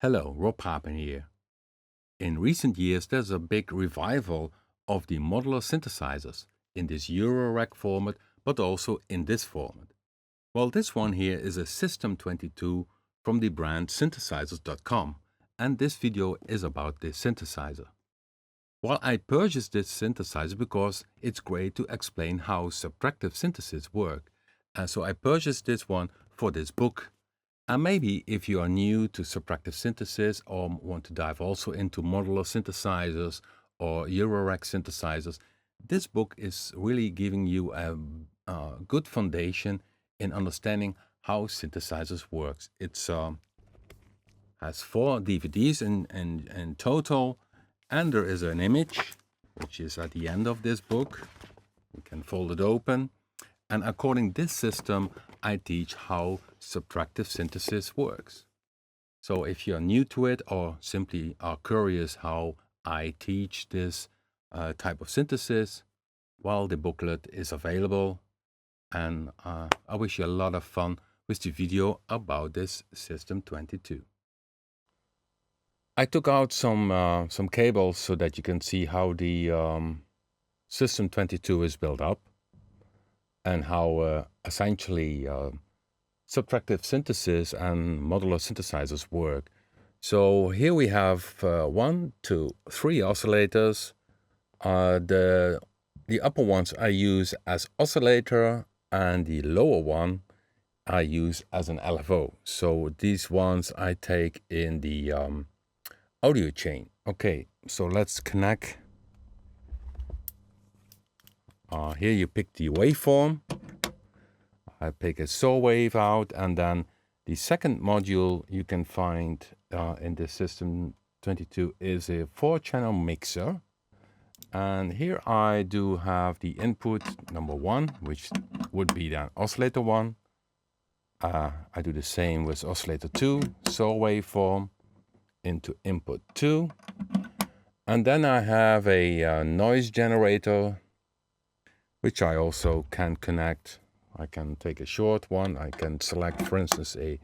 Hello, Rob Papen here. In recent years, there's a big revival of the modular synthesizers in this Eurorack format, but also in this format. Well, this one here is a System-22 from the brand synthesizers.com, and this video is about this synthesizer. Well, I purchased this synthesizer because it's great to explain how subtractive synthesis works, and so I purchased this one for this book. And maybe if you are new to subtractive synthesis or want to dive also into modular synthesizers or Eurorack synthesizers, this book is really giving you a good foundation in understanding how synthesizers works. It's has 4 DVDs in total, and there is an image which is at the end of this book. You can fold it open. And according to this system, I teach how subtractive synthesis works. So if you're new to it or simply are curious how I teach this type of synthesis, well, the booklet is available. And I wish you a lot of fun with the video about this System-22. I took out some cables so that you can see how the System-22 is built up, and how essentially subtractive synthesis and modular synthesizers work. So here we have 1, 2, 3 oscillators. The upper ones I use as oscillator, and the lower one I use as an LFO. So these ones I take in the audio chain. Okay, so let's connect. Here you pick the waveform. I pick a saw wave out, and then the second module you can find in the System-22 is a 4-channel mixer. And here I do have the input number 1, which would be then oscillator 1. I do the same with oscillator 2, saw waveform into input 2. And then I have a noise generator, which I also can connect. I can take a short one. I can select, for instance, a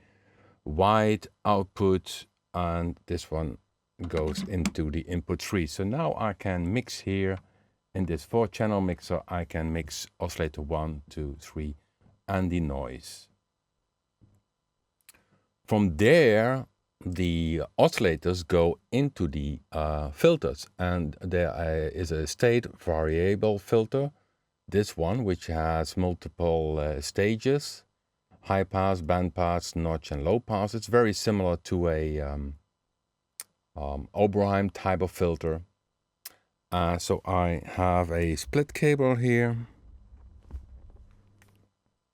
wide output, and this one goes into the input 3. So now I can mix here in this 4-channel mixer. I can mix oscillator 1, 2, 3 and the noise. From there, the oscillators go into the filters, and there is a state variable filter. This one, which has multiple stages: high pass, band pass, notch, and low pass. It's very similar to a Oberheim type of filter. So I have a split cable here.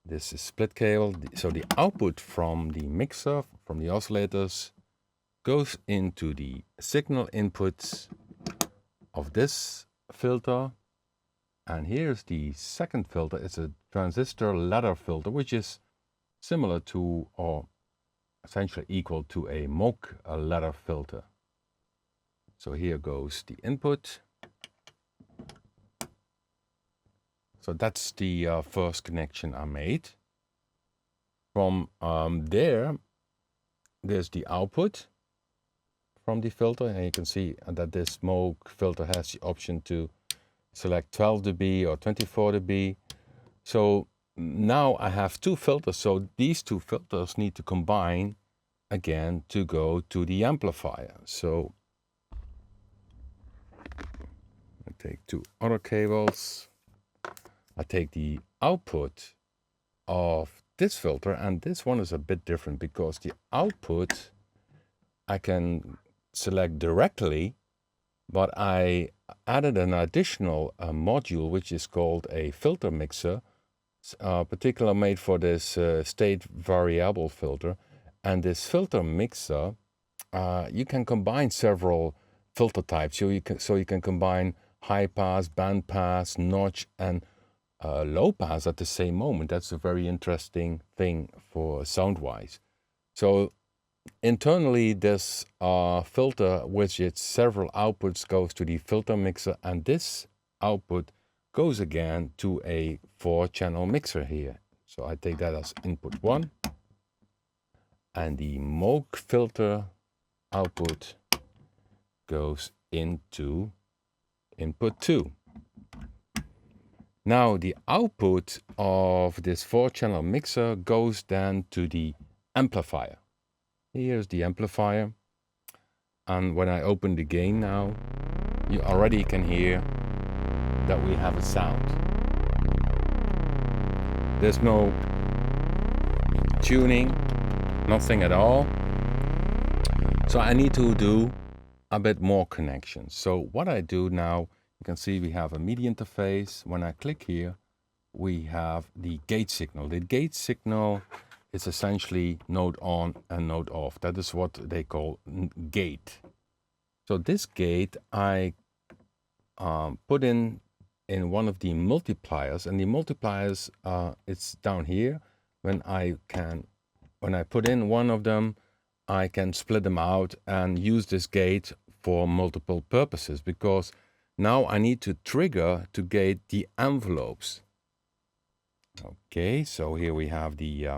This is split cable. So the output from the mixer, from the oscillators, goes into the signal inputs of this filter. And here's the second filter. It's a transistor ladder filter, which is similar to, or essentially equal to, a Moog ladder filter. So here goes the input. So that's the first connection I made. From there's the output from the filter, and you can see that this Moog filter has the option to select 12 dB or 24 dB. So now I have 2 filters, so these 2 filters need to combine again to go to the amplifier. So I take 2 other cables. I take the output of this filter, and this one is a bit different because the output I can select directly, but I added an additional module which is called a filter mixer, particularly made for this state variable filter. And this filter mixer, you can combine several filter types. So you can combine high pass, band pass, notch, and low pass at the same moment. That's a very interesting thing for sound-wise. So internally, this filter with its several outputs goes to the filter mixer, and this output goes again to a 4-channel mixer here. So I take that as input 1, and the Moog filter output goes into input 2. Now the output of this 4-channel mixer goes then to the amplifier. Here's the amplifier. And when I open the gain now, you already can hear that we have a sound. There's no tuning, nothing at all. So I need to do a bit more connections. So what I do now, you can see we have a MIDI interface. When I click here, we have the gate signal. The gate signal is essentially node on and node off. That is what they call gate. So this gate I put in one of the multipliers, and the multipliers it's down here. When I put in one of them, I can split them out and use this gate for multiple purposes, because now I need to trigger to gate the envelopes. Okay, so here we have the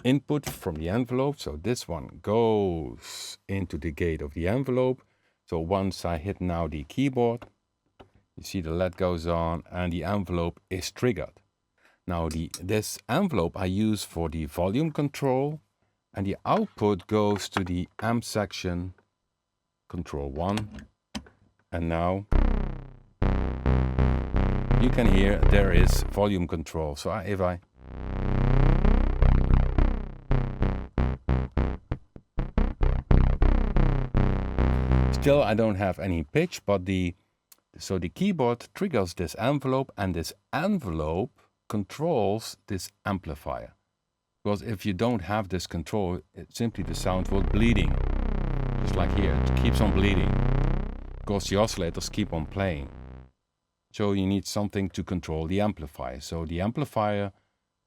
input from the envelope. So this one goes into the gate of the envelope. So once I hit now the keyboard, you see the LED goes on and the envelope is triggered. Now this envelope I use for the volume control, and the output goes to the amp section, control 1. And now you can hear there is volume control. So if I still I don't have any pitch, but the keyboard triggers this envelope, and this envelope controls this amplifier. Because if you don't have this control, simply the sound will bleeding. Just like here, it keeps on bleeding. Because the oscillators keep on playing. So you need something to control the amplifier. So the amplifier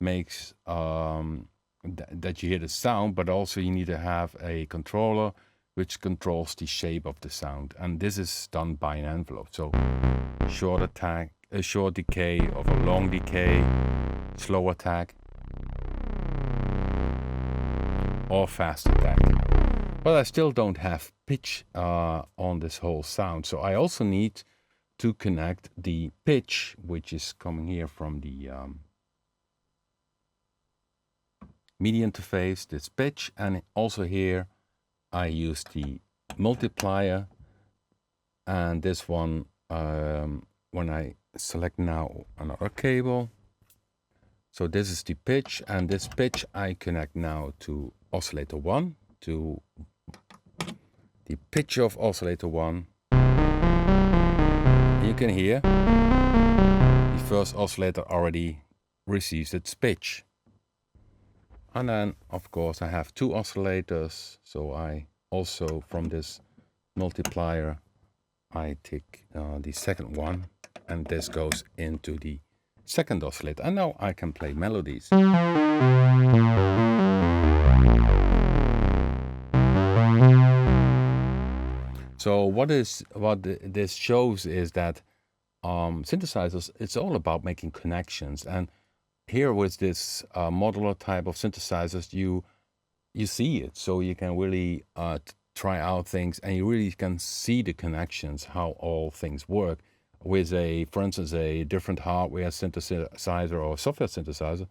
makes that you hear the sound, but also you need to have a controller which controls the shape of the sound. And this is done by an envelope. So short attack, a short decay of a long decay, slow attack, or fast attack. But I still don't have pitch on this whole sound. So I also need to connect the pitch, which is coming here from the MIDI interface, this pitch, and also here I use the multiplier, and this one, when I select now another cable, so this is the pitch, and this pitch I connect now to oscillator 1, to the pitch of oscillator 1. You can hear the first oscillator already receives its pitch. And then, of course, I have 2 oscillators. So I also, from this multiplier, I take the second one, and this goes into the second oscillator. And now I can play melodies. So what this shows is that synthesizers, it's all about making connections. And here with this modular type of synthesizers, you see it. So you can really try out things, and you really can see the connections, how all things work. With for instance, a different hardware synthesizer or software synthesizer,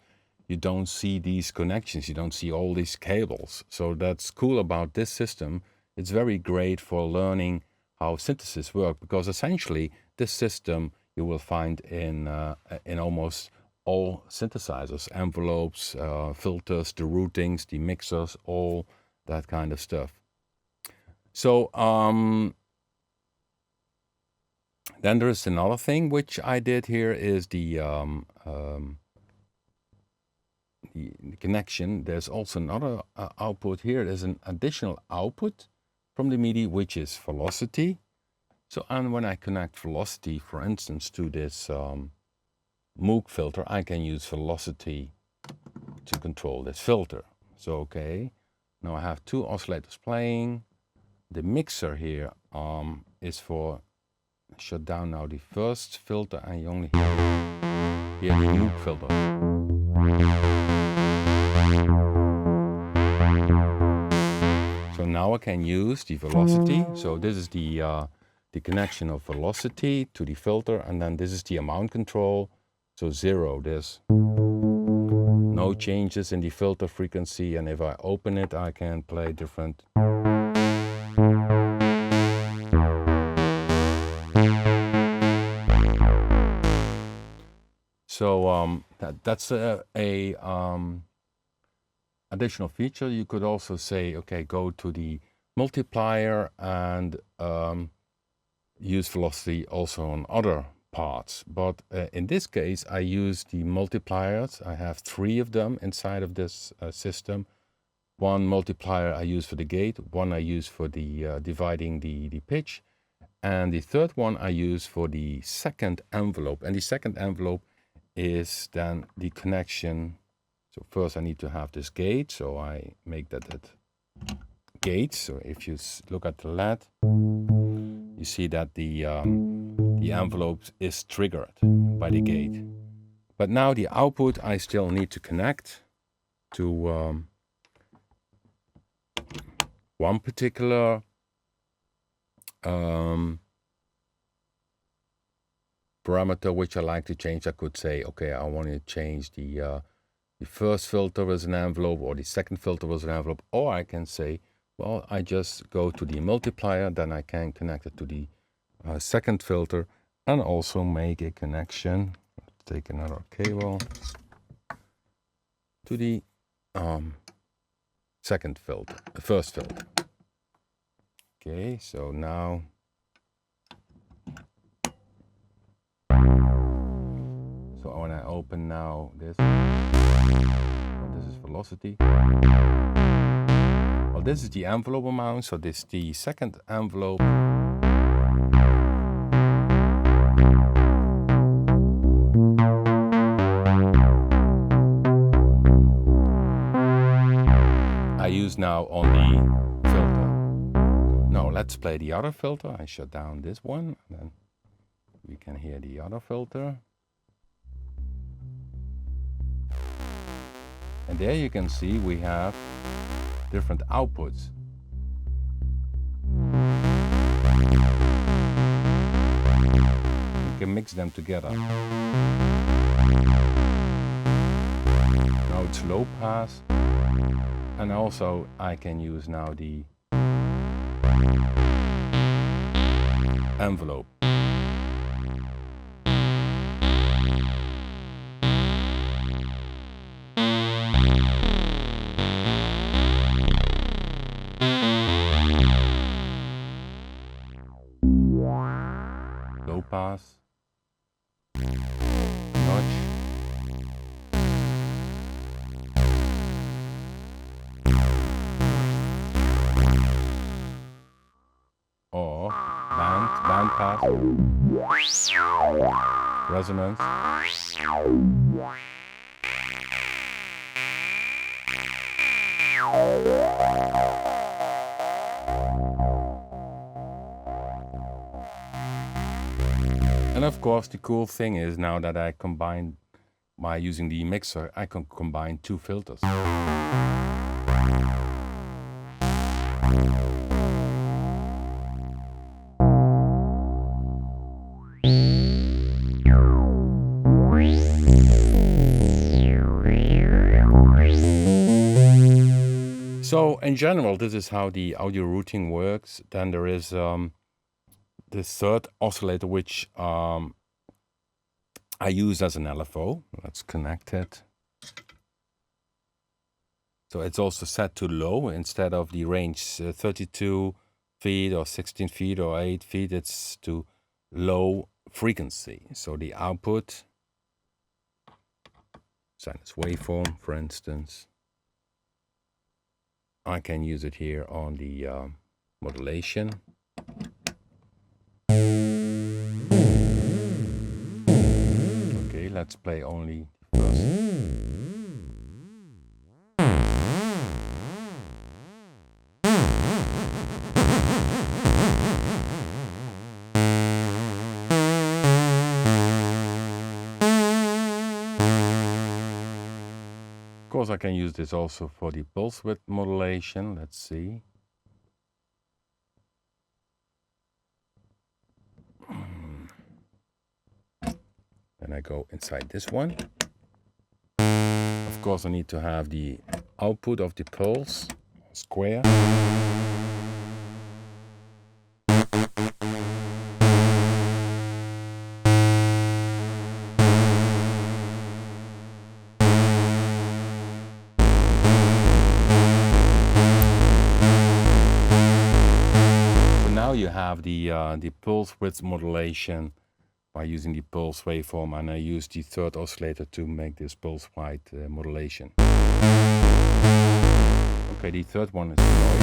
you don't see these connections. You don't see all these cables. So that's cool about this system. It's very great for learning how synthesis works, because essentially this system you will find in almost all synthesizers, envelopes, filters, the routings, the mixers, all that kind of stuff. So then there is another thing which I did here is the connection. There's also another output here. There's an additional output from the MIDI, which is velocity. So, and when I connect velocity, for instance, to this Moog filter, I can use velocity to control this filter. So, okay, now I have 2 oscillators playing. The mixer here is for shut down now the first filter, and you only hear the Moog filter. now I can use the velocity. So this is the connection of velocity to the filter, and then this is the amount control. So 0, there's no changes in the filter frequency, and if I open it, I can play different. So that's a additional feature. You could also say, okay, go to the multiplier and use velocity also on other parts. But in this case, I use the multipliers. I have 3 of them inside of this system. One multiplier I use for the gate, one I use for the dividing the pitch, and the third one I use for the second envelope. And the second envelope is then the connection. So first I need to have this gate, so I make that at gate. So if you look at the LED, you see that the envelope is triggered by the gate. But now the output I still need to connect to one particular parameter which I like to change. I could say, okay, I want to change the first filter as an envelope, or the second filter as an envelope, or I can say, well, I just go to the multiplier, then I can connect it to the second filter, and also make a connection. Let's take another cable to the second filter, first filter. Okay, so now when I open now this, well, this is velocity. Well, this is the envelope amount, so this is the second envelope. I use now on the filter. Now let's play the other filter. I shut down this one, and then we can hear the other filter. And there you can see we have different outputs. We can mix them together. Now it's low pass. And also I can use now the envelope. Low pass, notch, or band pass, resonance, and of course the cool thing is now that I combine by using the mixer, I can combine 2 filters. So in general, this is how the audio routing works. Then there is this third oscillator which I use as an LFO. Let's connect it. So it's also set to low instead of the range 32 feet or 16 feet or 8 feet. It's to low frequency. So the output, sinus waveform, for instance, I can use it here on the modulation. Okay, let's play only first. Of course, I can use this also for the pulse width modulation. Let's see. when I go inside this one. Of course, I need to have the output of the pulse square. You have the pulse width modulation by using the pulse waveform, and I use the third oscillator to make this pulse width modulation. Okay, the third one is noise.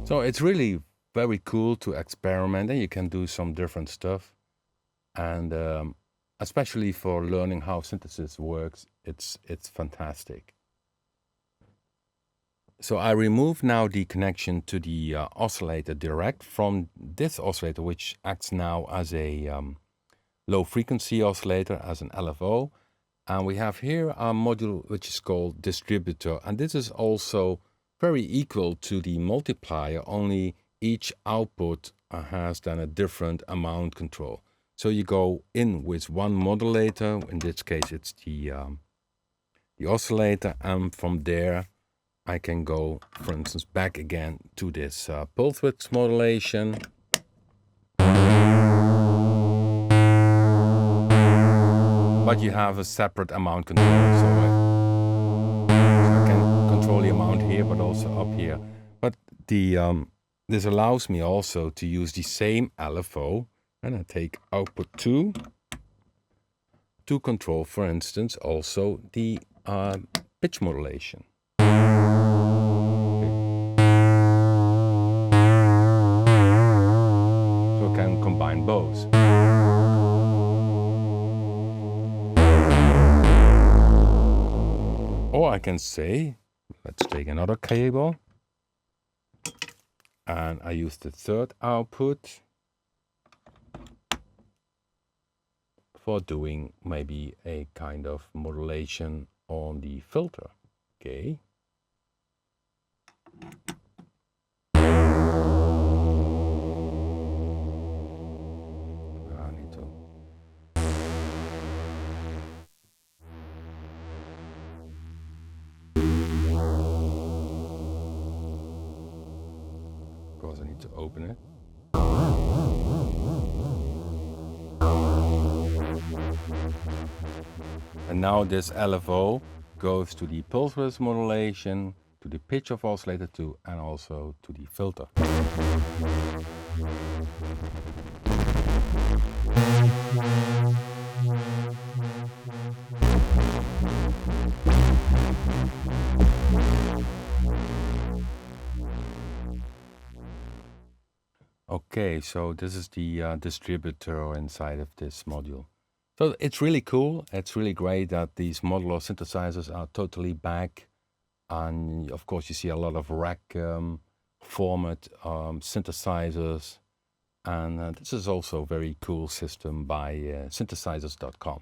So it's really very cool to experiment, and you can do some different stuff, and especially for learning how synthesis works, it's fantastic. So I remove now the connection to the oscillator direct from this oscillator, which acts now as a low frequency oscillator, as an LFO, and we have here a module which is called Distributor, and this is also very equal to the multiplier, only each output has then a different amount control. So you go in with one modulator, in this case it's the oscillator, and from there I can go, for instance, back again to this pulse width modulation. But you have a separate amount control, so I can control the amount here, but also up here. But this allows me also to use the same LFO, and I take output 2 to control, for instance, also the pitch modulation. Okay. So I can combine both. Or I can say, let's take another cable, and I use the third output for doing maybe a kind of modulation on the filter. Okay. I need to. Of course, I need to open it. And now this LFO goes to the pulse width modulation, to the pitch of oscillator 2, and also to the filter. Okay, so this is the distributor inside of this module. So it's really cool. It's really great that these modular synthesizers are totally back. And of course, you see a lot of rack format synthesizers. And this is also a very cool system by synthesizers.com.